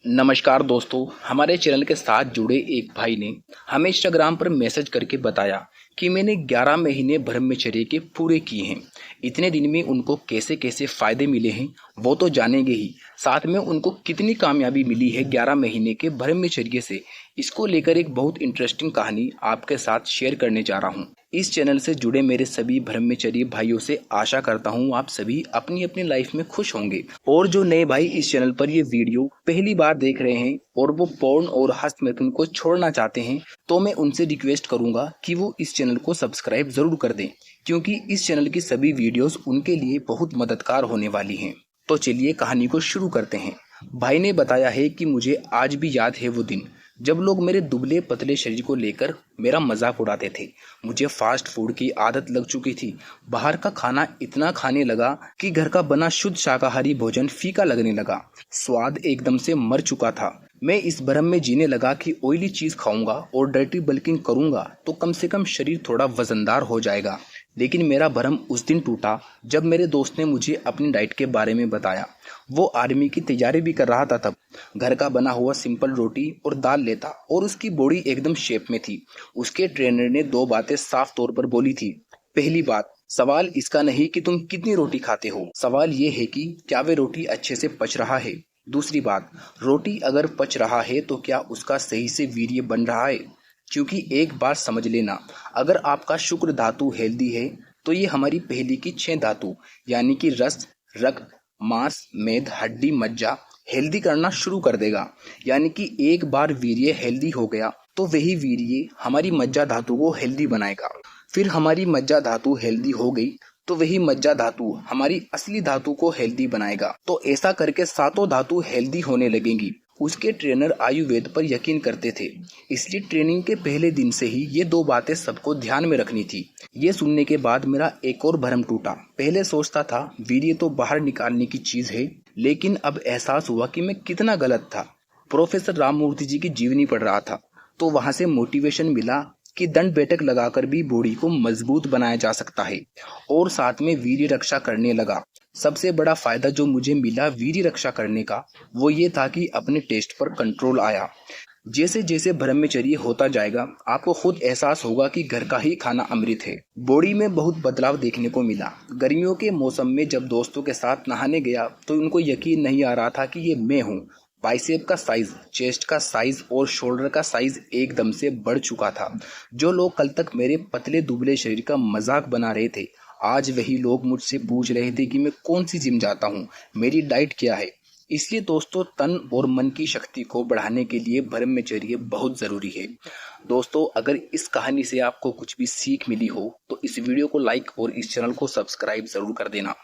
नमस्कार दोस्तों, हमारे चैनल के साथ जुड़े एक भाई ने हमें इंस्टाग्राम पर मैसेज करके बताया कि मैंने 11 महीने ब्रह्मचर्य के पूरे किए हैं। इतने दिन में उनको कैसे कैसे फायदे मिले हैं वो तो जानेंगे ही, साथ में उनको कितनी कामयाबी मिली है 11 महीने के ब्रह्मचर्य से। इसको लेकर एक बहुत इंटरेस्टिंग कहानी आपके साथ शेयर करने जा रहा हूँ। इस चैनल से जुड़े मेरे सभी ब्रह्मचर्य भाइयों से आशा करता हूँ आप सभी अपनी अपनी लाइफ में खुश होंगे। और जो नए भाई इस चैनल पर ये वीडियो पहली बार देख रहे हैं और वो पोर्न और हस्त मैथुन को छोड़ना चाहते हैं, तो मैं उनसे रिक्वेस्ट करूंगा कि वो इस चैनल को सब्सक्राइब जरूर कर दें, क्योंकि इस चैनल की सभी वीडियोस उनके लिए बहुत मददगार होने वाली हैं। तो चलिए कहानी को शुरू करते हैं। भाई ने बताया है कि मुझे आज भी याद है वो दिन जब लोग मेरे दुबले पतले शरीर को लेकर मेरा मजाक उड़ाते थे। मुझे फास्ट फूड की आदत लग चुकी थी। बाहर का खाना इतना खाने लगा कि घर का बना शुद्ध शाकाहारी भोजन फीका लगने लगा। स्वाद एकदम से मर चुका था। मैं इस भ्रम में जीने लगा कि ऑयली चीज खाऊंगा और डर्टी बल्किंग करूंगा तो कम से कम शरीर थोड़ा वजनदार हो जाएगा। लेकिन मेरा भ्रम उस दिन टूटा जब मेरे दोस्त ने मुझे अपनी डाइट के बारे में बताया। वो आर्मी की तैयारी भी कर रहा था तब। घर का बना हुआ सिंपल रोटी और दाल लेता और उसकी बॉडी एकदम शेप में थी। उसके ट्रेनर ने दो बातें साफ तौर पर बोली थी। पहली बात, सवाल इसका नहीं कि तुम कितनी रोटी खाते हो, सवाल ये है कि क्या वे रोटी अच्छे से पच रहा है। दूसरी बात, रोटी अगर पच रहा है तो क्या उसका सही से वीर्य बन रहा है। क्योंकि एक बात समझ लेना, अगर आपका शुक्र धातु हेल्दी है तो ये हमारी पहली की 6 धातु यानी कि रक्त, रक्त, मांस, मेद, हड्डी, मज्जा हेल्दी करना शुरू कर देगा। यानी कि एक बार वीर्य हेल्दी हो गया तो वही वीर्य हमारी मज्जा धातु को हेल्दी बनाएगा। फिर हमारी मज्जा धातु हेल्दी हो गई तो वही मज्जा धातु हमारी असली धातु को हेल्दी बनाएगा। तो ऐसा करके सातों धातु हेल्दी होने लगेंगी। उसके ट्रेनर आयुर्वेद पर यकीन करते थे, इसलिए ट्रेनिंग के पहले दिन से ही ये दो बातें सबको ध्यान में रखनी थी। ये सुनने के बाद मेरा एक और भ्रम टूटा। पहले सोचता था वीर्य तो बाहर निकालने की चीज है, लेकिन अब एहसास हुआ कि मैं कितना गलत था। प्रोफेसर राममूर्ति जी की जीवनी पढ़ रहा था तो वहां से मोटिवेशन मिला कि दंड बैठक लगाकर भी बॉडी को मजबूत बनाया जा सकता है, और साथ में वीर्य रक्षा करने लगा। सबसे बड़ा फायदा जो मुझे मिला वीर्य रक्षा करने का वो ये था कि अपने टेस्ट पर कंट्रोल आया। जैसे जैसे ब्रह्मचर्य होता जाएगा आपको खुद एहसास होगा कि घर का ही खाना अमृत है। बॉडी में बहुत बदलाव देखने को मिला। गर्मियों के मौसम में जब दोस्तों के साथ नहाने गया तो उनको यकीन नहीं आ रहा था कि ये मैं हूँ। बाइसेप का साइज, चेस्ट का साइज और शोल्डर का साइज एकदम से बढ़ चुका था। जो लोग कल तक मेरे पतले दुबले शरीर का मजाक बना रहे थे, आज वही लोग मुझसे पूछ रहे थे कि मैं कौन सी जिम जाता हूँ, मेरी डाइट क्या है। इसलिए दोस्तों, तन और मन की शक्ति को बढ़ाने के लिए ब्रह्मचर्य बहुत जरूरी है। दोस्तों, अगर इस कहानी से आपको कुछ भी सीख मिली हो तो इस वीडियो को लाइक और इस चैनल को सब्सक्राइब जरूर कर देना।